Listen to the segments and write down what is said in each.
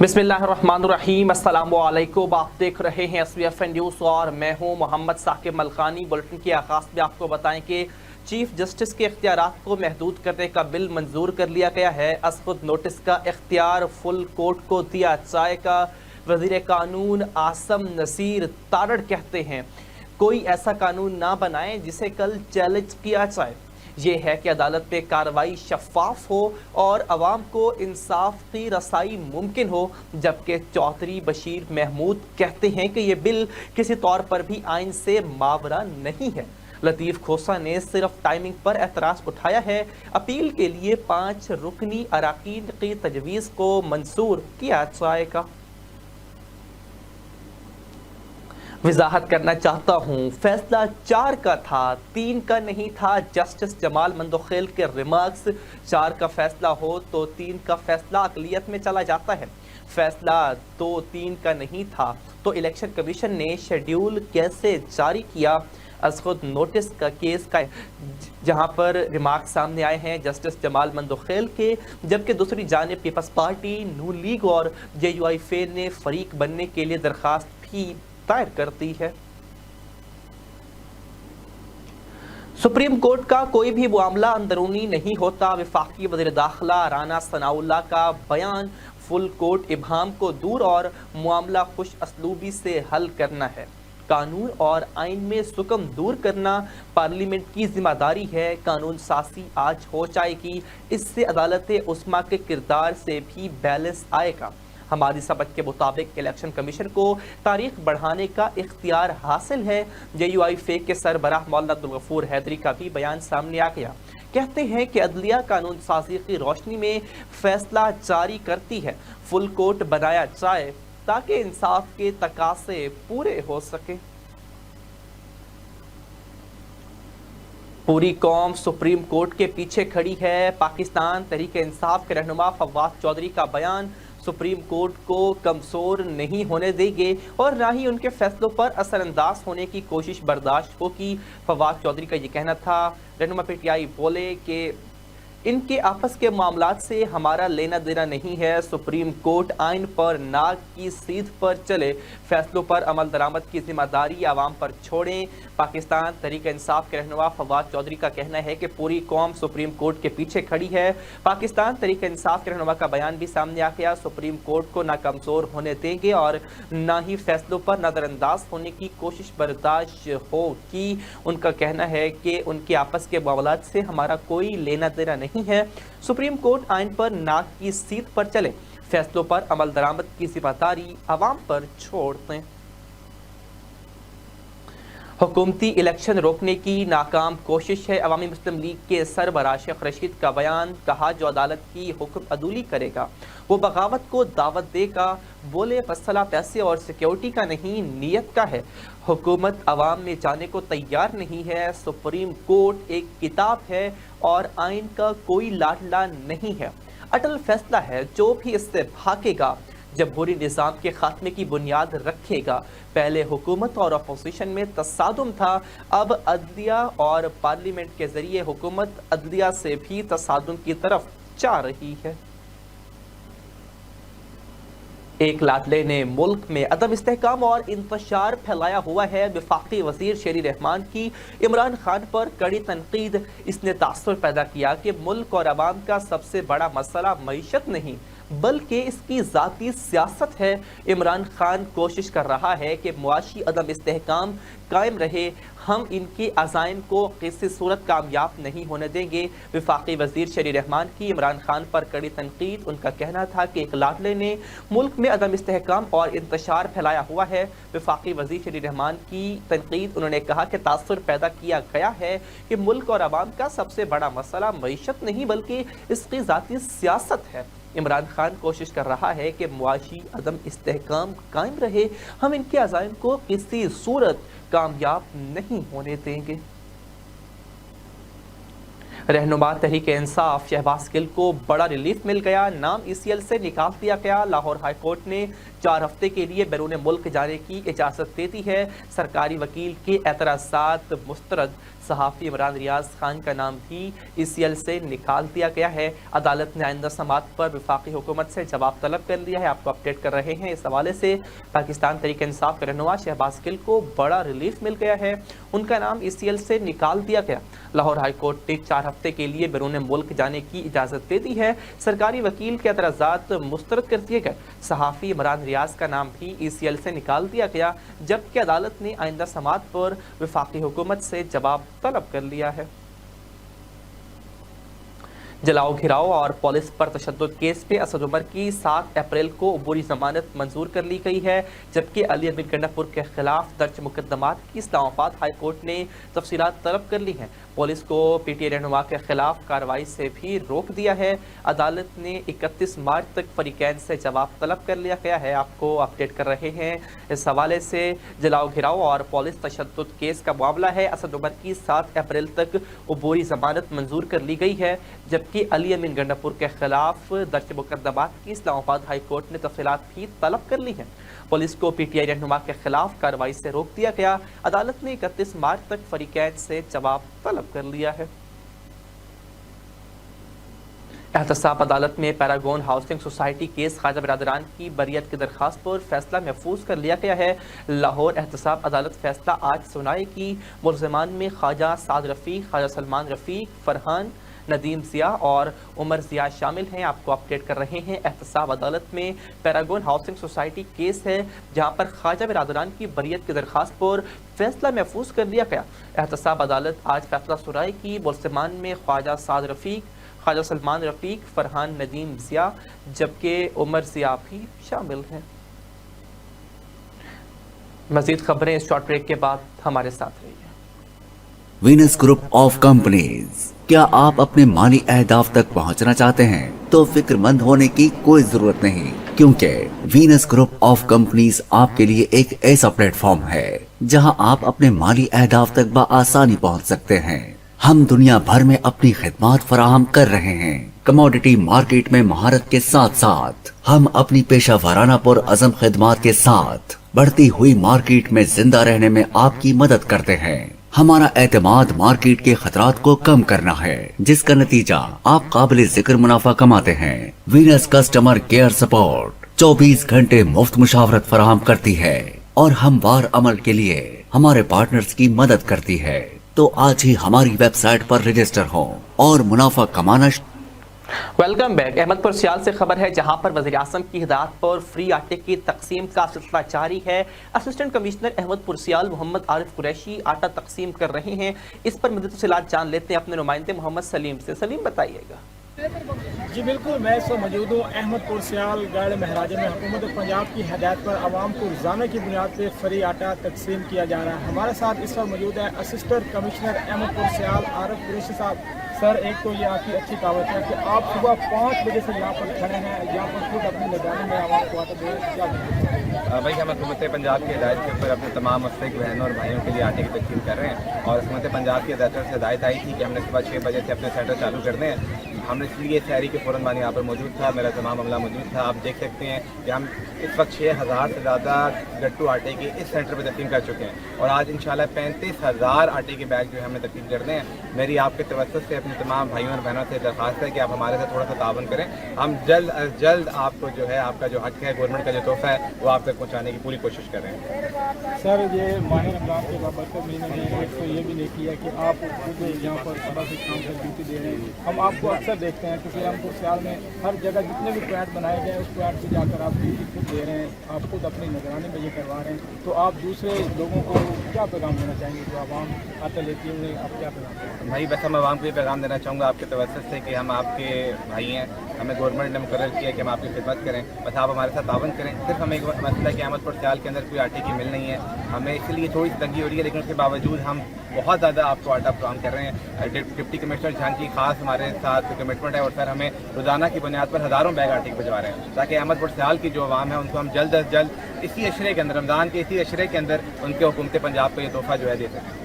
बिस्मिल्लाहिर्रहमानिर्रहीम, अस्सलामुअलैकुम। आप देख रहे हैं SVFN न्यूज़ और मैं हूं मोहम्मद साकिब मलकानी। बुलेटिन के आगाज़ में आपको बताएं कि चीफ जस्टिस के इख्तियारात को महदूद करने का बिल मंजूर कर लिया गया है। असखुद नोटिस का इख्तियार फुल कोर्ट को दिया जाएगा। वज़ीर कानून आसम नसीर तारड़ कहते हैं कोई ऐसा कानून ना बनाएं जिसे कल चैलेंज किया जाए। ये है कि अदालत में कार्रवाई शफाफ हो और अवाम को इंसाफ की रसाई मुमकिन हो। जबकि चौधरी बशीर महमूद कहते हैं कि ये बिल किसी तौर पर भी आइन से मावरा नहीं है। लतीफ़ खोसा ने सिर्फ टाइमिंग पर एतराज़ उठाया है। अपील के लिए 5 रुकनी अराकीन की तजवीज़ को मंजूर किया जाएगा। वजाहत करना चाहता हूँ, फैसला 4 का था, 3 का नहीं था। जस्टिस जमाल मंदोखेल के रिमार्क्स, 4 का फैसला हो तो 3 का फैसला अक़लियत में चला जाता है। फैसला 2-3 का नहीं था तो इलेक्शन कमीशन ने शेड्यूल कैसे जारी किया। असखुद नोटिस का केस का जहां पर रिमार्क सामने आए हैं जस्टिस जमाल मंदोखेल के, जबकि दूसरी जानिब पीपल्स पार्टी, नून लीग और JUIF ने फरीक बनने के लिए दरख्वास्त भी दायर करती है। सुप्रीम कोर्ट का कोई भी मामला अंदरूनी नहीं होता। वफाकी वज़ीर दाखिला राना सनाउल्लाह का बयान। फुल कोर्ट इब्हाम को दूर और मामला खुश असलूबी से हल करना है। कानून और आइन में सुकम दूर करना पार्लियामेंट की जिम्मेदारी है। कानून साजी आज हो जाएगी, इससे अदालत उस्मा के किरदार से भी बैलेंस आएगा। हमारी समझ के मुताबिक इलेक्शन कमीशन को तारीख बढ़ाने का इख्तियार हासिल है। JUIF के सरबराह मौलाना अब्दुल गफूर हैदरी का भी बयान सामने आ गया। कहते हैं कि अदलिया कानून साजी की रोशनी में फैसला जारी करती है। फुल कोर्ट बनाया जाए ताकि इंसाफ के तकाज़े पूरे हो सके। पूरी कौम सुप्रीम कोर्ट के पीछे खड़ी है। पाकिस्तान तहरीक इंसाफ के रहनुमा फवाद चौधरी का बयान। सुप्रीम कोर्ट को कमज़ोर नहीं होने देंगे और ना ही उनके फैसलों पर असरअंदाज होने की कोशिश बर्दाश्त होगी। फवाद चौधरी का ये कहना था। रहनुमा PTI बोले कि इनके आपस के मामलात से हमारा लेना देना नहीं है। सुप्रीम कोर्ट आइन पर नाक की सीध पर चले, फैसलों पर अमल दरामद की जिम्मेदारी आवाम पर छोड़ें। पाकिस्तान तहरीक इंसाफ के रहनुमा फवाद चौधरी का कहना है कि पूरी कौम सुप्रीम कोर्ट के पीछे खड़ी है। पाकिस्तान तहरीक इंसाफ के रहनुमा का बयान भी सामने आ गया। सुप्रीम कोर्ट को ना कमज़ोर होने देंगे और ना ही फैसलों पर नज़रअंदाज होने की कोशिश बर्दाश्त होगी। उनका कहना है कि उनके आपस के मामलात से हमारा कोई लेना देना नहीं है। सुप्रीम कोर्ट आइन पर नाक की सीध पर चले, फैसलों पर अमल दरामद की जिम्मेदारी अवाम पर छोड़ दें। हुकूमती इलेक्शन रोकने की नाकाम कोशिश है। अवामी मुस्लिम लीग के सरबराह शेख रशीद का बयान। कहा जो अदालत की हुक्म अदूली करेगा वो बगावत को दावत देगा। बोले मसला पैसे और सिक्योरिटी का नहीं, नीयत का है। हुकूमत अवाम में जाने को तैयार नहीं है। सुप्रीम कोर्ट एक किताब है और आइन का कोई लाडला नहीं है। अटल फैसला है, जो भी इससे भागेगा जमहूरी निज़ाम के खात्मे की बुनियाद रखेगा। पहले हुकूमत और अपोजिशन में तसादुम था, अब अदलिया और पार्लियामेंट के जरिए हुकूमत अदलिया से भी तसादुम की तरफ जा रही है। एक लाडले ने मुल्क में अदम इस्तेहकाम और इंतशार फैलाया हुआ है। वफाकी वजीर शेरी रहमान की इमरान खान पर कड़ी तनकीद। इसने तासुर पैदा किया कि मुल्क और अवाम का सबसे बड़ा मसला मईशत नहीं बल्कि इसकी ज़ाती सियासत है। इमरान खान कोशिश कर रहा है कि मुआशी अदम इस्तेहकाम कायम रहे। हम इनके अज़ाइम को किसी सूरत कामयाब नहीं होने देंगे। वफाकी वजीर शेरी रहमान की इमरान खान पर कड़ी तनकीद। उनका कहना था कि एक लाडले ने मुल्क में अदम इस्तेहकाम और इंतशार फैलाया हुआ है। वफाकी वजीर शेरी रहमान की तनकीद। उन्होंने कहा कि तासुर पैदा किया गया है कि मुल्क और अवाम का सबसे बड़ा मसला मईशत नहीं बल्कि इसकी ज़ाती सियासत है। इमरान खान कोशिश कर रहा है कि मुआशी अदम इस्तेहकाम कायम रहे। हम इनके अज़ाइम को किसी सूरत कामयाब नहीं होने देंगे। रहनुमा तहरीक इंसाफ शहबाज गिल को बड़ा रिलीफ मिल गया। नाम ECL से निकाल दिया गया। लाहौर हाई कोर्ट ने 4 हफ्ते के लिए बैरून मुल्क जाने की इजाज़त दे दी है। सरकारी वकील के एतराज़ात मुस्तरद। صحافی عمران ریاض خان کا نام بھی ECL سے نکال دیا گیا ہے۔ عدالت نے آئندہ سماعت پر وفاقی حکومت سے جواب طلب کر لیا ہے۔ آپ کو اپڈیٹ کر رہے ہیں۔ اس حوالے سے پاکستان تحریک انصاف کے رہنما شہباز گل کو بڑا ریلیف مل گیا ہے، ان کا نام ECL سے نکال دیا گیا۔ لاہور ہائی کورٹ نے 4 ہفتے کے لیے بیرون ملک جانے کی اجازت دے دی ہے۔ سرکاری وکیل کے اعتراضات مسترد کر دیے گئے۔ صحافی عمران ریاض کا نام بھی ECL سے نکال دیا گیا، جبکہ عدالت نے آئندہ سماعت پر وفاقی حکومت سے جواب طلب کر لیا ہے۔ جلاؤ گھراؤ اور پولیس پر تشدد کیس میں اسد عمر کی 7 اپریل کو عبوری ضمانت منظور کر لی گئی ہے، جبکہ علی امین گنڈا کے خلاف درج مقدمات کی اسلام آباد ہائی کورٹ نے تفصیلات طلب کر لی ہیں۔ پولیس کو PTI رہنما کے خلاف کارروائی سے بھی روک دیا ہے۔ عدالت نے 31 مارچ تک فریقین سے جواب طلب کر لیا گیا ہے۔ آپ کو اپڈیٹ کر رہے ہیں۔ اس حوالے سے جلاؤ گھراؤ اور پولیس تشدد کیس کا معاملہ ہے۔ اسد عمر کی 7 اپریل تک عبوری ضمانت منظور کر لی گئی ہے، جبکہ علی امین گنڈا کے خلاف درج مقدمات کی اسلام آباد ہائی کورٹ نے تفصیلات بھی طلب کر لی ہیں۔ پولیس کو PTI رہنما کے خلاف کارروائی سے روک دیا گیا۔ عدالت نے 31 مارچ تک فریقین سے جواب طلب کر لیا ہے۔ احتساب عدالت میں پیراگون ہاؤسنگ سوسائٹی کیس خواجہ برادران کی بریت کی درخواست پر فیصلہ محفوظ کر لیا گیا ہے۔ لاہور احتساب عدالت فیصلہ آج سنائے گی۔ ملزمان میں خواجہ سعد رفیق، خواجہ سلمان رفیق، فرحان، ندیم ضیاء اور عمر ضیاء شامل ہیں۔ آپ کو اپڈیٹ کر رہے ہیں۔ احتساب عدالت میں پیراگون ہاؤسنگ سوسائٹی کیس ہے، جہاں پر خواجہ برادران کی بریت کی درخواست پر فیصلہ محفوظ کر لیا گیا۔ احتساب عدالت آج فیصلہ سنائے گی۔ ملزمان میں خواجہ سعد رفیق، خواجہ سلمان رفیق، فرحان، ندیم ضیاء جبکہ عمر ضیاء بھی شامل ہیں۔ مزید خبریں اس شارٹ بریک کے بعد ہمارے ساتھ رہیے۔ وینس گروپ آف کمپنیز، کیا آپ اپنے مالی اہداف تک پہنچنا چاہتے ہیں تو فکر مند ہونے کی کوئی ضرورت نہیں، کیونکہ وینس گروپ آف کمپنیز آپ کے لیے ایک ایسا پلیٹ فارم ہے جہاں آپ اپنے مالی اہداف تک بآسانی پہنچ سکتے ہیں۔ ہم دنیا بھر میں اپنی خدمات فراہم کر رہے ہیں۔ کموڈٹی مارکیٹ میں مہارت کے ساتھ ساتھ ہم اپنی پیشہ ورانہ پر عزم خدمات کے ساتھ بڑھتی ہوئی مارکیٹ میں زندہ رہنے میں آپ کی مدد کرتے ہیں۔ ہمارا اعتماد مارکیٹ کے خطرات کو کم کرنا ہے، جس کا نتیجہ آپ قابل ذکر منافع کماتے ہیں۔ وینس کسٹمر کیئر سپورٹ 24 گھنٹے مفت مشاورت فراہم کرتی ہے اور ہموار عمل کے لیے ہمارے پارٹنرز کی مدد کرتی ہے۔ تو آج ہی ہماری ویب سائٹ پر رجسٹر ہوں اور منافع کمانا ویلکم بیک۔ احمد پور سیال سے خبر ہے، جہاں پر وزیر اعظم کی ہدایت پر فری آٹے کی تقسیم کا سلسلہ جاری ہے۔ اسسٹنٹ کمشنر احمد پور سیال محمد عارف قریشی آٹا تقسیم کر رہے ہیں۔ اس پر مزید تفصیلات جان لیتے ہیں اپنے نمائندے محمد سلیم سے۔ سلیم بتائیے گا۔ جی بالکل، میں اس وقت موجود ہوں احمد پور سیال گاڑ مہاراجہ میں۔ حکومت پنجاب کی ہدایت پر عوام کو روزانہ کی بنیاد پہ فری آٹا تقسیم کیا جا رہا ہے۔ ہمارے ساتھ اس وقت موجود ہے اسسٹنٹ کمشنر احمد پور سیال عارف قریشی صاحب۔ سر، ایک تو یہ آپ کی اچھی کہاوت ہے کہ آپ صبح 5 بجے سے یہاں پر کھڑے ہیں، یہاں پر خود اپنی نگرانی میں عوام کو آٹا دے کیا بھائی ہم حکومت پنجاب کی ہدایت کے اوپر اپنے تمام مستحق بہنوں اور بھائیوں کے لیے آٹے کی تقسیم کر رہے ہیں، اور حکومت پنجاب کی ہدایت سے ہدایت آئی تھی کہ ہم نے صبح 6 بجے سے اپنے سینٹر چالو کر دیں۔ ہم نے اس لیے سحری کے فوراً بعد یہاں پر موجود تھا، میرا تمام عملہ موجود تھا۔ آپ دیکھ سکتے ہیں کہ ہم اس وقت 6000 سے زیادہ گٹو آٹے کی اس سینٹر پہ تقسیم کر چکے ہیں، اور آج انشاءاللہ 35000 آٹے کے بیگ جو ہے ہم نے تقسیم کرنے ہیں۔ میری آپ کے توسط سے اپنے تمام بھائیوں اور بہنوں سے درخواست ہے کہ آپ ہمارے ساتھ تھوڑا سا تعاون کریں۔ ہم جلد از جلد آپ کو جو ہے آپ کا جو حق ہے، گورنمنٹ کا جو تحفہ ہے، وہ آپ تک پہنچانے کی پوری کوشش کر رہے ہیں۔ سر، یہ ماہ رمضان کے بابرکت مہینے میں ایک تو یہ بھی نیکی ہے کہ آپ خود یہاں پر صبح سے شام تک ڈیوٹی دے رہے ہیں۔ ہم آپ کو اکثر دیکھتے ہیں کیونکہ ہم سیال میں ہر جگہ جتنے بھی پوائنٹ بنائے گئے اس پوائنٹ پہ جا کر آپ ڈیوٹی خود دے رہے ہیں، آپ خود اپنی نگرانی میں یہ کروا رہے ہیں۔ تو آپ دوسرے لوگوں کو کیا پیغام دینا چاہیں گے جو عوام آٹا لیتی ہے، انہیں آپ کیا پیغام دیں گے؟ بھائی بس ہم عوام کو یہ پیغام دینا چاہوں گا آپ کے توسط سے کہ ہم آپ کے بھائی ہیں، ہمیں گورنمنٹ نے مقرر کیا کہ ہم آپ کی خدمت کریں، بس آپ ہمارے ساتھ تعاون کریں۔ صرف ہمیں ایک مسئلہ ہے کہ احمد پور سیال کے اندر کوئی آٹے کی مل نہیں ہے، ہمیں اس لیے تھوڑی سی تنگی ہو رہی ہے، لیکن اس کے باوجود ہم بہت زیادہ آپ کو آٹا فراہم کر رہے ہیں۔ ڈپٹی کمشنر جہاں کی خاص ہمارے ساتھ کمٹمنٹ ہے، اور سر ہمیں روزانہ کی بنیاد پر ہزاروں بیگ آٹے کے بھجوا رہے ہیں، تاکہ احمد پور سیال کی جو عوام ہے ان کو ہم جلد از جلد اسی اشرے کے اندر، رمضان کے اسی اشرے کے اندر ان کے حکومت پنجاب کو یہ تحفہ جو ہے دے سکیں۔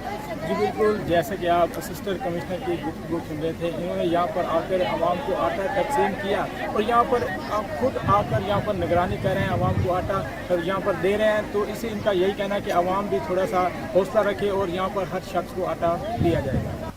जी बिल्कुल, जैसे कि आप असिस्टेंट कमिश्नर की गुफ्तगू सुन रहे थे, इन्होंने यहाँ पर आकर आवाम को आटा तकसीम किया और यहाँ पर आप खुद आकर यहाँ पर निगरानी कर रहे हैं, आवाम को आटा यहाँ पर दे रहे हैं। तो इससे इनका यही कहना है कि आवाम भी थोड़ा सा हौसला रखे और यहाँ पर हर शख्स को आटा दिया जाएगा।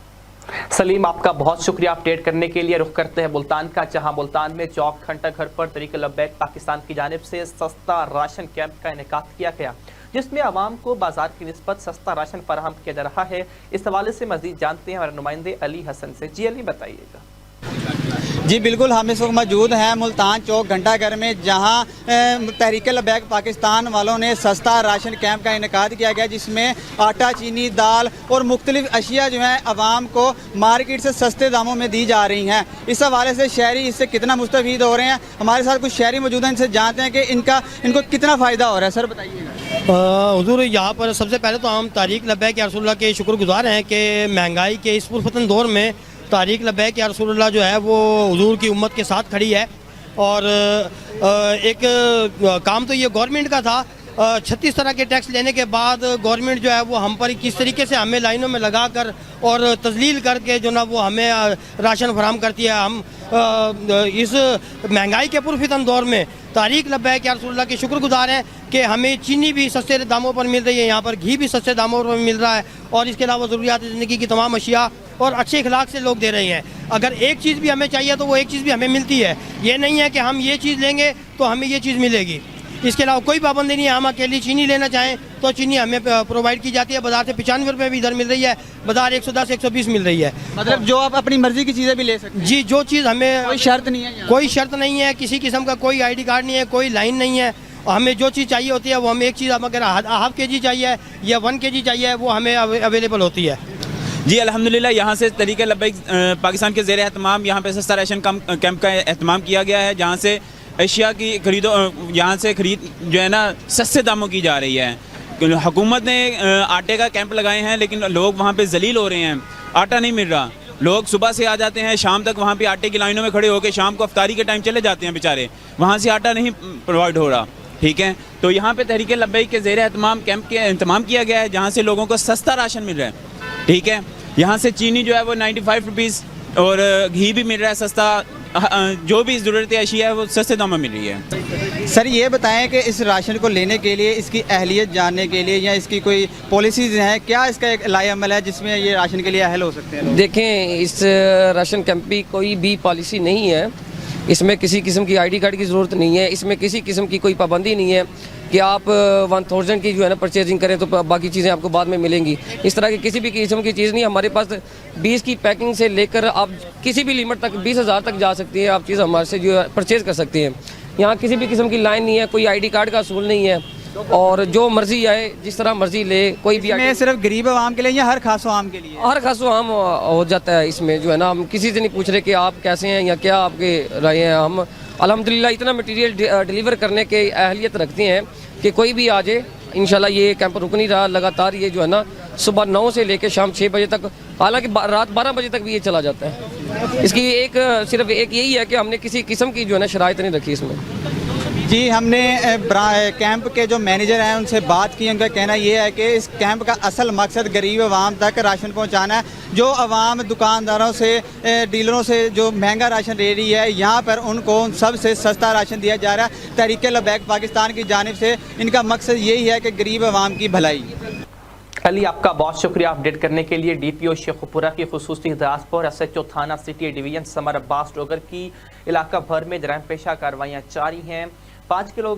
सलीम, आपका बहुत शुक्रिया अपडेट करने के लिए। रुख करते हैं मुल्तान का, जहां मुल्तान में चौक घंटा घर पर तहरीक लब्बैक पाकिस्तान की जानिब से सस्ता राशन कैंप का इनेकाद किया गया, जिसमें आवाम को बाजार की निस्बत सस्ता राशन फराहम किया जा रहा है। इस हवाले से मजीद जानते हैं हमारे नुमाइंदे अली हसन से। जी अली, बताइएगा। जी बिल्कुल, हम इस वक्त मौजूद हैं मुल्तान चौक घंटाघर में, जहां तहरीक लब्बैक पाकिस्तान वालों ने सस्ता राशन कैंप का इनेकाद किया गया, जिसमें आटा, चीनी, दाल और मुख्तलिफ अशिया जो हैं आवाम को मार्केट से सस्ते दामों में दी जा रही हैं। इस हवाले से शहरी इससे कितना मुस्तफ़ीद हो रहे हैं, हमारे साथ कुछ शहरी मौजूद हैं, इनसे जानते हैं कि इनको कितना फ़ायदा हो रहा है। सर बताइएगा। हुजूर, यहाँ पर सबसे पहले तो हम तहरीक लब्बैक या रसूलुल्लाह के शुक्रगुजार हैं कि महंगाई के इस पुरफतन दौर में तहरीक लब्बैक या रसूलुल्लाह जो है वो हुजूर की उम्मत के साथ खड़ी है। और एक काम तो ये गवर्नमेंट का था, 36 तरह के टैक्स लेने के बाद गवर्नमेंट जो है वो हम पर किस तरीके से हमें लाइनों में लगा कर और तजलील करके जो ना वो हमें राशन फराहम करती है। हम इस महंगाई के पुरफितन दौर में तहरीक लब्बैक या रसूलुल्लाह के शुक्रगुजार हैं कि हमें चीनी भी सस्ते दामों पर मिल रही है, यहाँ पर घी भी सस्ते दामों पर मिल रहा है, और इसके अलावा ज़रूरियात ज़िंदगी की तमाम अशिया और अच्छे इखलाक से लोग दे रहे हैं। अगर एक चीज़ भी हमें चाहिए तो वो एक चीज़ भी हमें मिलती है। ये नहीं है कि हम ये चीज़ लेंगे तो हमें ये चीज़ मिलेगी। इसके अलावा कोई पाबंदी नहीं है। हम अकेली चीनी लेना चाहें तो चीनी हमें प्रोवाइड की जाती है। बाजार से 95 रुपये भी इधर मिल रही है, बाजार 110 120 मिल रही है। मतलब जो आप अपनी मर्जी की चीज़ें भी ले सकते हैं। जी, जो चीज़ हमें कोई शर्त नहीं है, कोई शर्त नहीं है, किसी किस्म का कोई ID कार्ड नहीं है, कोई लाइन नहीं है। हमें जो चीज़ चाहिए होती है वो हमें एक चीज़, अगर हाफ KG चाहिए या 1 KG चाहिए वो हमें अवेलेबल होती है। जी अल्हम्दुलिल्लाह, यहाँ से तहरीक लब्बैक पाकिस्तान के ज़ेर एहतमाम यहाँ पे सस्ता राशन कैंप का एहतमाम किया गया है, जहाँ से अशिया की यहाँ से खरीद जो है ना सस्ते दामों की जा रही है। हुकूमत ने आटे का कैंप लगाए हैं, लेकिन लोग वहाँ पे जलील हो रहे हैं, आटा नहीं मिल रहा। लोग सुबह से आ जाते हैं, शाम तक वहाँ पे आटे की लाइनों में खड़े होकर शाम को अफ्तारी के टाइम चले जाते हैं बेचारे, वहाँ से आटा नहीं प्रोवाइड हो रहा। ठीक है, तो यहाँ पे तहरीक लब्बैक के ज़ेर एहतमाम कैंप के इंतज़ाम किया गया है, जहाँ से लोगों को सस्ता राशन मिल रहा है। ठीक है, यहाँ से चीनी जो है वो 95 रुपीज़ और घी भी मिल रहा है सस्ता, जो भी ज़रूरत अशिया है वो सस्ते दामों में मिल रही है। सर ये बताएं कि इस राशन को लेने के लिए इसकी अहलियत जानने के लिए या इसकी कोई पॉलिसीज़ हैं, क्या इसका एक लाएअमल है जिसमें ये राशन के लिए अहल हो सकते हैं? देखें, इस राशन कैंप की कोई भी पॉलिसी नहीं है, इसमें किसी किस्म की ID कार्ड की ज़रूरत नहीं है, इसमें किसी किस्म की कोई पाबंदी नहीं है कि आप 1000 की जो है ना परचेजिंग करें तो बाकी चीज़ें आपको बाद में मिलेंगी। इस तरह की किसी भी किस्म की चीज़ नहीं। हमारे पास 20 की पैकिंग से लेकर आप किसी भी लिमिट तक 20,000 तक जा सकती है, आप चीज़ हमारे से जो है परचेज़ कर सकती हैं। यहाँ किसी भी किस्म की लाइन नहीं है, कोई ID कार्ड का असूल नहीं है, और जो मर्जी आए जिस तरह मर्जी ले। कोई भी इसमें सिर्फ गरीब आवाम के लिए या हर खास आवाम के लिए? हर खास आम हो जाता है। इसमें जो है ना हम किसी से नहीं पूछ रहे कि आप कैसे हैं या क्या आपके राय हैं। हम अल्हम्दुलिल्लाह इतना मटेरियल डिलीवर करने के अहलियत रखते हैं कि कोई भी आ जाए। इंशाल्लाह ये कैंप रुक नहीं रहा, लगातार ये जो है ना सुबह 9 से लेकर शाम 6 बजे तक, हालांकि रात 12 बजे तक भी ये चला जाता है। इसकी सिर्फ एक यही है कि हमने किसी किस्म की जो है ना शराइत नहीं रखी इसमें। जी, हमने कैंप के जो मैनेजर हैं उनसे बात की। उनका कहना ये है कि इस कैंप का असल मकसद गरीब आवाम तक राशन पहुंचाना है। जो आवाम दुकानदारों से, डीलरों से जो महंगा राशन ले रही है, यहाँ पर उनको सबसे सस्ता राशन दिया जा रहा है। तहरीक लब्बैक पाकिस्तान की जानिब से इनका मकसद यही है कि गरीब आवाम की भलाई। अली, आपका बहुत शुक्रिया अपडेट करने के लिए। DPO शेखुपुरा की खुसूसी हिदायत पर SHO थाना city division summer Abbas Dogar की इलाका भर में जराइम पेशा कार्रवाइयाँ जारी हैं। 5 किलो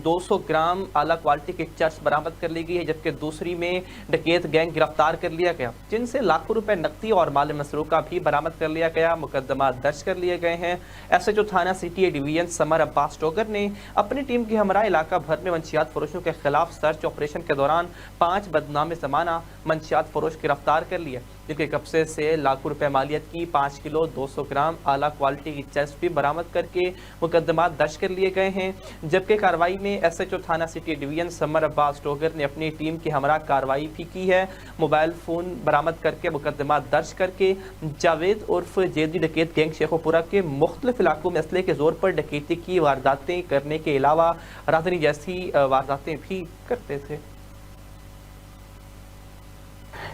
200 ग्राम आला क्वालिटी की चर्च बरामद कर ली गई है, जबकि दूसरी में डकैत गैंग गिरफ्तार कर लिया गया, जिनसे लाखों रुपए नकदी और माल मसरूका भी बरामद कर लिया गया। मुकदमा दर्ज कर लिए गए हैं। SHO थाना city division summer Abbas Dogar ने अपनी टीम के हमरा इलाका भर में मंशियात फरोशों के खिलाफ सर्च ऑपरेशन के दौरान 5 बदनाम ज़माना मंशियात फरोश गिरफ्तार कर लिए, जिनके कब्जे से लाखों रुपए मालियत की 5 किलो 200 ग्राम आला क्वालिटी की चर्च भी बरामद करके मुकदमा दर्ज कर लिए गए हैं। जबकि कार्रवाई में SHO थाना city division summer Abbas Dogar ने अपनी टीम के हमरा कार्रवाई भी की है। मोबाइल फ़ोन बरामद करके मुकदमा दर्ज करके जावेद उर्फ जेदी डकैत गैंग शेखुपुरा के मुख्तलिफ इलाकों में असले के ज़ोर पर डकैती की वारदातें करने के अलावा रातनी जैसी वारदातें भी करते थे।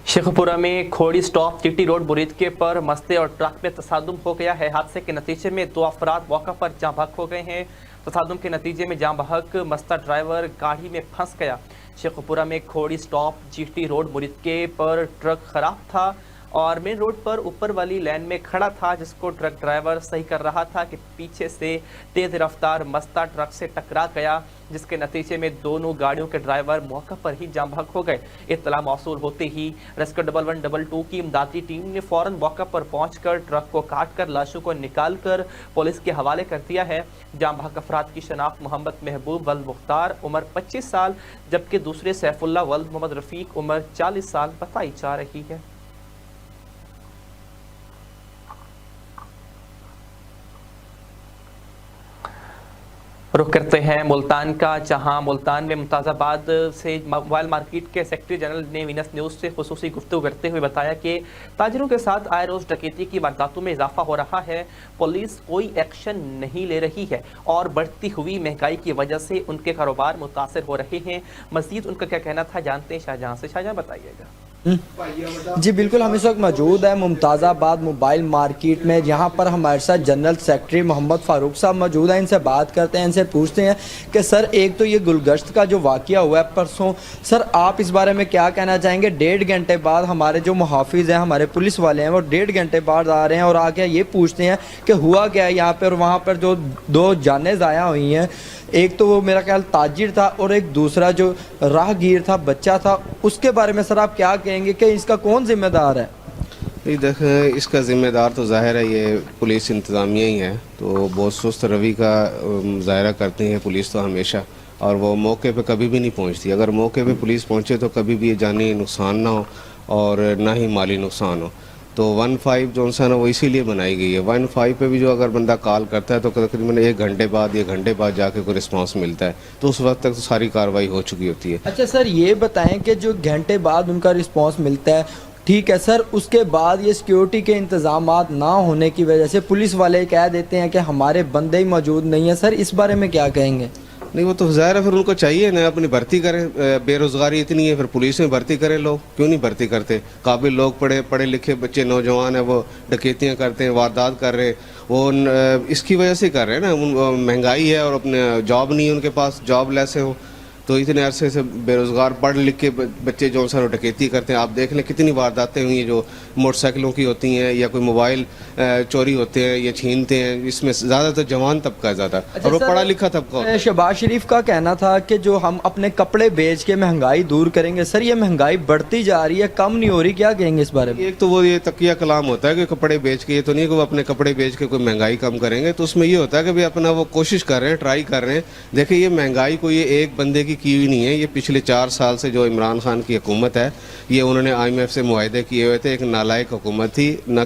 शेखपुरा में खोड़ी स्टॉप जीटी रोड बुरीदके पर मस्ते और ट्रक में तसादुम हो गया है। हादसे के नतीजे में 2 अफराद मौका पर जाँ बहक हो गए हैं। तसादुम के नतीजे में जाँ बहक मस्ता ड्राइवर गाड़ी में फंस गया। शेखपुरा में खोड़ी स्टॉप जीटी रोड बुरीदके पर ट्रक खराब था और मेन रोड पर ऊपर वाली लाइन में खड़ा था, जिसको ट्रक ड्राइवर सही कर रहा था कि पीछे से तेज रफ्तार मस्ता ट्रक से टकरा गया, जिसके नतीजे में दोनों गाड़ियों के ड्राइवर मौका पर ही जाम बहक हो गए। इत्तला मौसूल होते ही रेस्क्यू 1112 की इमदादी टीम ने फौरन मौका पर पहुंचकर ट्रक को काट कर लाशों को निकालकर पुलिस के हवाले कर दिया है। जाम बहक अफराद की शनाख्त मोहम्मद महबूब वल्द मुख्तार उम्र 25 साल जबकि दूसरे सैफुल्ला वल्द मोहम्मद रफीक उम्र 40 साल बताई जा रही है। रुख करते हैं मुल्तान का, जहां मुल्तान में मुमताज़ाबाद से मोबाइल मार्केट के सेक्रेटरी जनरल ने वीनस न्यूज़ से खुसूसी गुफ्तगू करते हुए बताया कि ताजिरों के साथ आए रोज़ डकैती की वारदातों में इजाफा हो रहा है। पुलिस कोई एक्शन नहीं ले रही है और बढ़ती हुई महंगाई की वजह से उनके कारोबार मुतासर हो रहे हैं। मज़ीद उनका क्या कहना था जानते हैं शाहजहां से। शाहजहां बताइएगा। जी बिल्कुल, हम इस वक्त मौजूद है मुमताज़ाबाद मोबाइल मार्केट में, जहाँ पर हमारे साथ जनरल सेक्रेटरी मोहम्मद फ़ारूक साहब मौजूद हैं। इनसे बात करते हैं, इनसे पूछते हैं कि सर एक तो ये गुलगश्त का जो वाक़या हुआ है परसों, सर आप इस बारे में क्या कहना चाहेंगे? 1.5 घंटे बाद हमारे जो मुहाफिज हैं, हमारे पुलिस वाले हैं, वो 1.5 घंटे बाद आ रहे हैं और आके ये पूछते हैं कि हुआ क्या है यहाँ पर। और वहाँ पर जो 2 जानें ज़ाया हुई हैं, एक तो वो मेरा ख्याल ताजिर था और एक दूसरा जो राहगीर था, बच्चा था, उसके बारे में सर आप क्या कहेंगे कि इसका कौन जिम्मेदार है? नहीं देखें, इसका ज़िम्मेदार तो ज़ाहिर है ये पुलिस इंतज़ामिया ही है। तो बहुत सुस्त रवि का मुजाहरा करती है पुलिस तो हमेशा, और वो मौके पे कभी भी नहीं पहुंचती। अगर मौके पे पुलिस पहुंचे तो कभी भी ये जानी नुकसान ना हो और ना ही माली नुकसान हो। तो 15 जो सा ना वो इसीलिए बनाई गई है। 15 पे भी जो अगर बंदा कॉल करता है तो तकरीबन 1 घंटे बाद या घंटे बाद जाके कोई रिस्पांस मिलता है, तो उस वक्त तक तो सारी कार्रवाई हो चुकी होती है। अच्छा सर, ये बताएं कि जो घंटे बाद उनका रिस्पांस मिलता है, ठीक है सर, उसके बाद ये सिक्योरिटी के इंतजामात ना होने की वजह से पुलिस वाले कह देते हैं कि हमारे बंदे ही मौजूद नहीं है, सर इस बारे में क्या कहेंगे? नहीं, वो तो ज़ाहिर है फिर उनको चाहिए ना अपनी भर्ती करें। बेरोज़गारी इतनी है, फिर पुलिस में भर्ती करें। लोग क्यों नहीं भर्ती करते? काबिल लोग, पढ़े लिखे बच्चे नौजवान हैं, वो डकैतियाँ करते हैं, वारदात कर रहे हैं, वो इसकी वजह से कर रहे हैं ना। महंगाई है और अपने जॉब नहीं है उनके पास, जॉब लेस हो, तो इतने अरसे से बेरोज़गार पढ़ लिख के बच्चे जो सर डकैती करते हैं। आप देख लें कितनी वारदातें हुई हैं जो मोटरसाइकिलों की होती हैं या कोई मोबाइल चोरी होते हैं या छीनते हैं। इसमें ज़्यादातर जवान तबका ज़्यादा और वो पढ़ा लिखा तबका। शहबाज शरीफ का कहना था कि जो हम अपने कपड़े बेच के महंगाई दूर करेंगे। सर ये महंगाई बढ़ती जा रही है, कम नहीं हो रही, क्या कहेंगे इस बारे में? एक तो वो ये तकिया कलाम होता है कि कपड़े बेच के, ये तो नहीं कि वो अपने कपड़े बेच के कोई महंगाई कम करेंगे। तो उसमें ये होता है कि भाई अपना वो कोशिश कर रहे हैं, ट्राई कर रहे हैं। देखिए ये महंगाई को ये एक बंदे की हुई नहीं है, ये पिछले 4 साल से जो इमरान खान की हुकूमत है, ये उन्होंने IMF से मुआहदे किए हुए थे। एक नालायक हुकूमत थी, ना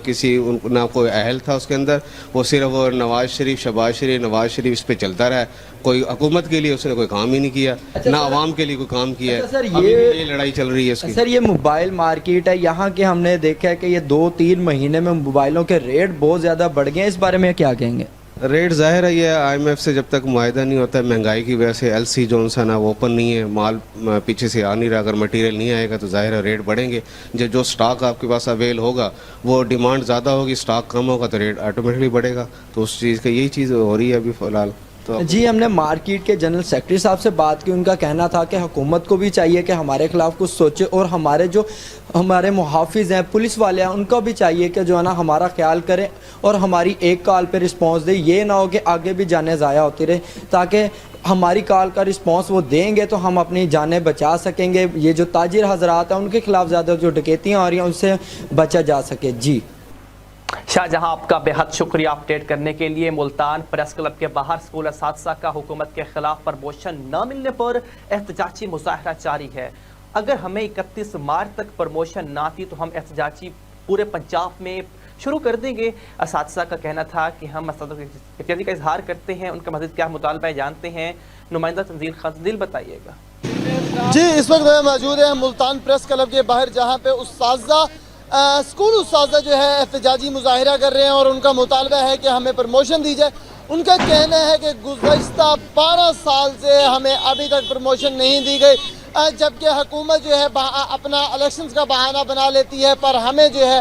कोई अहल था उसके अंदर। वो सिर्फ वो नवाज शरीफ इस पे चलता रहा। कोई हुकूमत के लिए उसने कोई काम ही नहीं किया, ना आवाम के लिए कोई काम किया है। सर ये लड़ाई चल रही है इसकी। सर ये मोबाइल मार्केट है यहाँ के, हमने देखा है कि ये 2-3 महीने में मोबाइलों के रेट बहुत ज़्यादा बढ़ गए हैं, इस बारे में क्या कहेंगे? रेट ज़ाहिर है ये IMF से जब तक मुआहदा नहीं होता है, महंगाई की वजह से LC जो सा ना वो ओपन नहीं है, माल पीछे से आ नहीं रहा। अगर मटेरियल नहीं आएगा तो ज़ाहिर है रेट बढ़ेंगे। जो स्टॉक आपके पास अवेल होगा, वो डिमांड ज़्यादा होगी, स्टॉक कम होगा तो रेट ऑटोमेटिकली बढ़ेगा। तो उस चीज़ का यही चीज़ हो रही है अभी फ़िलहाल। तो जी हमने मार्केट के जनरल सेक्रेटरी साहब से बात की, उनका कहना था कि हुकूमत को भी चाहिए कि हमारे खिलाफ कुछ सोचे और हमारे मुहाफिज हैं, पुलिस वाले हैं, उनको भी चाहिए कि जो है ना हमारा ख्याल करें और हमारी एक कॉल पे रिस्पांस दे। ये ना हो कि आगे भी जानें ज़ाया होती रहे, ताकि हमारी कॉल का रिस्पांस वो देंगे तो हम अपनी जानें बचा सकेंगे। ये जो ताजिर हजरात हैं उनके खिलाफ ज़्यादा जो डकैतियाँ हो रही हैं उनसे बचा जा सके। जी शाहजहां, आपका बेहद शुक्रिया अपडेट करने के लिए। मुल्तान प्रेस क्लब के बाहर स्कूल असातिज़ा का हुकूमत के खिलाफ प्रमोशन न मिलने पर एहतजाजी मुजाहरा जारी है। अगर हमें 31 मार्च तक प्रमोशन ना थी तो हम एहतजाजी पूरे पंजाब में शुरू कर देंगे। असातिज़ा का कहना था कि हम इत्यादि का इजहार करते हैं। उनका मज़ीद क्या मुतालबा है जानते हैं, नुमाइंदा तंजील खजदिल बताइएगा। जी इस वक्त मौजूद है मुल्तान प्रेस क्लब के बाहर, जहाँ पे उस्ताज़ा स्कूल उस्ताज़ा जो है एहतजाजी मुजाहिरा कर रहे हैं और उनका मुतालबा है कि हमें प्रमोशन दी जाए। उनका कहना है कि गुज़श्ता 12 साल से हमें अभी तक प्रमोशन नहीं दी गई। جبکہ حکومت جو ہے اپنا الیکشنز کا بہانہ بنا لیتی ہے پر ہمیں جو ہے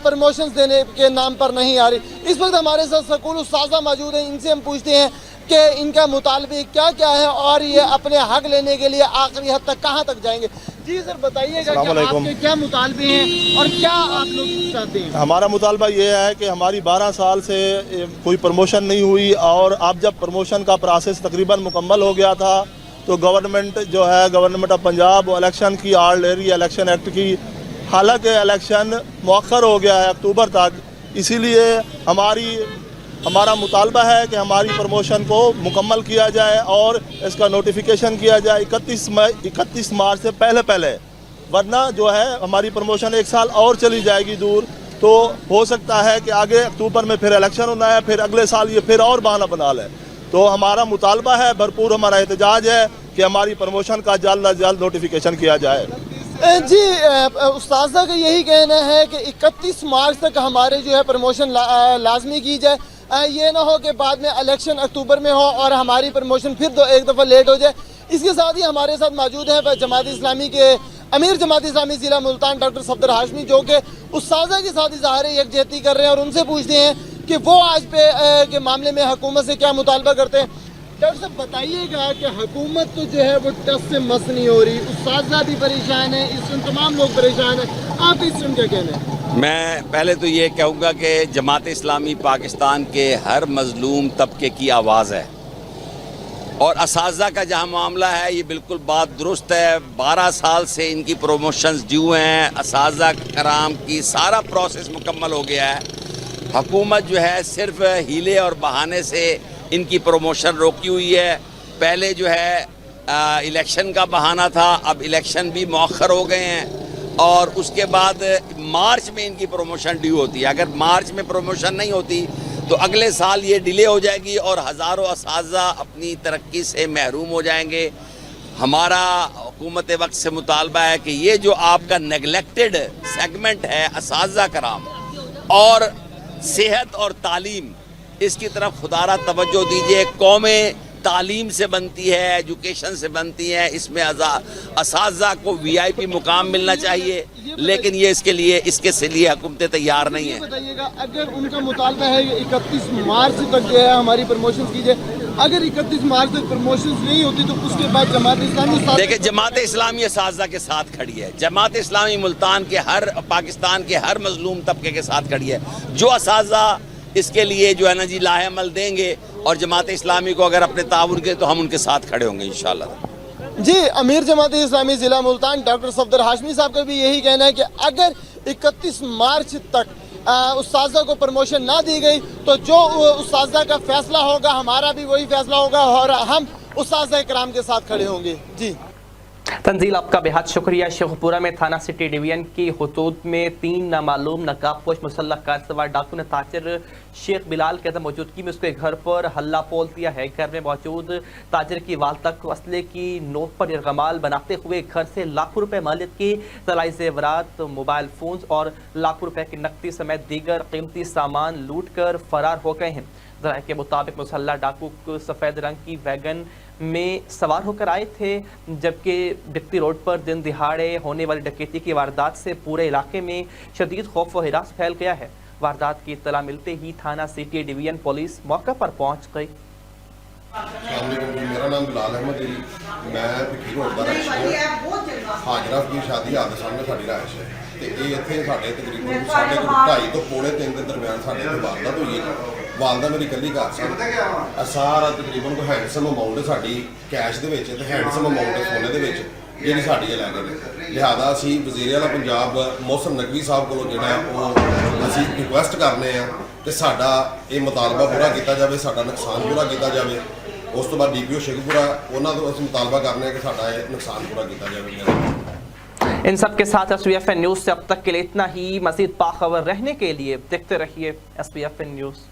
پروموشنز دینے کے نام پر نہیں آ رہی۔ اس وقت ہمارے ساتھ اسکول اساتذہ موجود ہیں، ان سے ہم پوچھتے ہیں کہ ان کا مطالبہ کیا کیا ہے اور یہ اپنے حق لینے کے لیے آخری حد تک کہاں تک جائیں گے۔ جی سر بتائیے گا کہ آپ کے کیا مطالبے ہیں اور کیا آپ لوگ چاہتے ہیں؟ ہمارا مطالبہ یہ ہے کہ ہماری 12 سال سے کوئی پروموشن نہیں ہوئی، اور اب جب پروموشن کا پروسیس تقریباً مکمل ہو گیا تھا تو گورنمنٹ جو ہے گورنمنٹ آف پنجاب الیکشن کی آڑ لے رہی ہے، الیکشن ایکٹ کی، حالانکہ الیکشن مؤخر ہو گیا ہے اکتوبر تک۔ اسی لیے ہمارا مطالبہ ہے کہ ہماری پروموشن کو مکمل کیا جائے اور اس کا نوٹیفیکیشن کیا جائے 31 مارچ سے پہلے، ورنہ جو ہے ہماری پروموشن 1 سال اور چلی جائے گی دور، تو ہو سکتا ہے کہ آگے اکتوبر میں پھر الیکشن ہونا ہے، پھر اگلے سال یہ پھر اور بہانہ بنا لے۔ تو ہمارا مطالبہ ہے، بھرپور ہمارا احتجاج ہے کہ ہماری پروموشن کا جلد از جلد نوٹیفیکیشن کیا جائے۔ جی استاذہ کا یہی کہنا ہے کہ 31 مارچ تک ہمارے جو ہے پروموشن لازمی کی جائے، یہ نہ ہو کہ بعد میں الیکشن اکتوبر میں ہو اور ہماری پروموشن پھر ایک دفعہ لیٹ ہو جائے۔ اس کے ساتھ ہی ہمارے ساتھ موجود ہیں جماعت اسلامی کے امیر جماعت اسلامی ضلع ملتان ڈاکٹر صفدر ہاشمی، جو کہ اساتذہ کے ساتھ اظہار یکجہتی کر رہے ہیں، اور ان سے پوچھتے ہیں کہ وہ آج کے معاملے میں حکومت سے کیا مطالبہ کرتے ہیں۔ ڈاکٹر صاحب بتائیے گا کہ حکومت تو جو ہے وہ ٹس سے مس نہیں ہو رہی، اساتذہ بھی پریشان ہیں، اس میں تمام لوگ پریشان ہیں، آپ اس میں کیا کہنا ہے؟ میں پہلے تو یہ کہوں گا کہ جماعت اسلامی پاکستان کے ہر مظلوم طبقے کی آواز ہے، اور اساتذہ کا جہاں معاملہ ہے یہ بالکل بات درست ہے۔ 12 سال سے ان کی پروموشنز ڈیو ہیں، اساتذہ کرام کی سارا پروسیس مکمل ہو گیا ہے۔ حکومت جو ہے صرف ہیلے اور بہانے سے ان کی پروموشن روکی ہوئی ہے۔ پہلے جو ہے الیکشن کا بہانہ تھا، اب الیکشن بھی مؤخر ہو گئے ہیں، اور اس کے بعد مارچ میں ان کی پروموشن ڈیو ہوتی ہے۔ اگر مارچ میں پروموشن نہیں ہوتی تو اگلے سال یہ ڈیلے ہو جائے گی اور ہزاروں اساتذہ اپنی ترقی سے محروم ہو جائیں گے۔ ہمارا حکومت وقت سے مطالبہ ہے کہ یہ جو آپ کا نیگلیکٹڈ سیگمنٹ ہے اساتذہ کرام اور صحت اور تعلیم، اس کی طرف خدارہ توجہ دیجیے۔ قومیں تعلیم سے بنتی ہے، ایجوکیشن سے بنتی ہے، اس میں اساتذہ کو VIP مقام ملنا چاہیے، لیکن یہ اس کے لیے حکومتیں تیار نہیں ہیں۔ بتائیے گا اگر ان کا مطالبہ ہے کہ 31 مارچ تک جو ہے ہماری پروموشن کی جائے، اگر 31 مارچ تک پروموشن نہیں ہوتی تو اس کے بعد جماعت اسلامی دیکھیں جماعت اسلامی اساتذہ کے ساتھ کھڑی ہے، جماعت اسلامی ملتان کے پاکستان کے ہر مظلوم طبقے کے ساتھ کھڑی ہے۔ جو اساتذہ اس کے لیے جو ہے نا جی لاہ عمل دیں گے اور جماعت اسلامی کو اگر اپنے تعاون کے تو ہم ان کے ساتھ کھڑے ہوں گے انشاءاللہ۔ جی امیر جماعت اسلامی ضلع ملتان ڈاکٹر صفدر ہاشمی صاحب کا بھی یہی کہنا ہے کہ اگر 31 مارچ تک اساتذہ کو پروموشن نہ دی گئی تو جو اساتذہ کا فیصلہ ہوگا ہمارا بھی وہی فیصلہ ہوگا اور ہم اساتذہ کرام کے ساتھ کھڑے ہوں گے۔ جی تنزیل آپ کا بہت شکریہ۔ شیخ پورہ میں تھانہ سٹی ڈویژن کی حدود میں 3 نامعلوم نقاب پوش مسلح کارسوار ڈاکو نے تاجر شیخ بلال کے موجودگی میں اس کے گھر پر حلہ بول دیا ہے۔ گھر میں موجود تاجر کی والدہ کو اسلحے کی نوک پر یرغمال بناتے ہوئے گھر سے لاکھوں روپے مالیت کے طلائی زیورات، موبائل فونز اور لاکھوں روپے کی نقدی سمیت دیگر قیمتی سامان لوٹ کر فرار ہو گئے ہیں۔ ذرائع کے مطابق مسلح ڈاکو سفید رنگ کی ویگن میں سوار ہو کر آئے تھے، جبکہ ڈکتی روڈ پر دن دہاڑے ہونے والی ڈکیتی کی واردات سے پورے علاقے میں شدید خوف و ہراس پھیل گیا ہے۔ واردات کی اطلاع ملتے ہی تھانہ سٹی ڈویژن پولیس موقع پر پہنچ گئی۔ السلام علیکم جی، میرا نام بلال احمد جی، میں بھٹی روڈ کا رہائشی ہوں۔ حاجرہ کی شادی آدھے سامنے ساری رہائش ہے تو یہ اتنے ساڑھے تقریباً 2:30 تو 3:15 کے درمیان سارے واردات ہوئی ہے۔ والدہ میری کلی گھر سن، سارا تقریباً کوئی ہینڈسم اماؤنٹ ساری کیش دے وچ تے ہینڈسم اماؤنٹ سونے دے وچ جہی ساری لے گئے۔ لہٰذا اسی وزیر اعلیٰ پنجاب محسن نقوی صاحب کو جہاں وہ اسی ریکویسٹ کرنے ہیں کہ ساڈا یہ مطالبہ پورا کیتا جائے، ساڈا نقصان پورا کیتا جائے۔ اس تو بعد DPO شیخ پورہ انہوں نے اس مطالبہ کرنے ہیں کہ ساڈا یہ نقصان پورا کیتا جائے۔ ان سب کے ساتھ SBFN نیوز سے اب تک کے لیے اتنا ہی۔ مزید باخبر رہنے کے لیے دیکھتے رہیے SBFN نیوز۔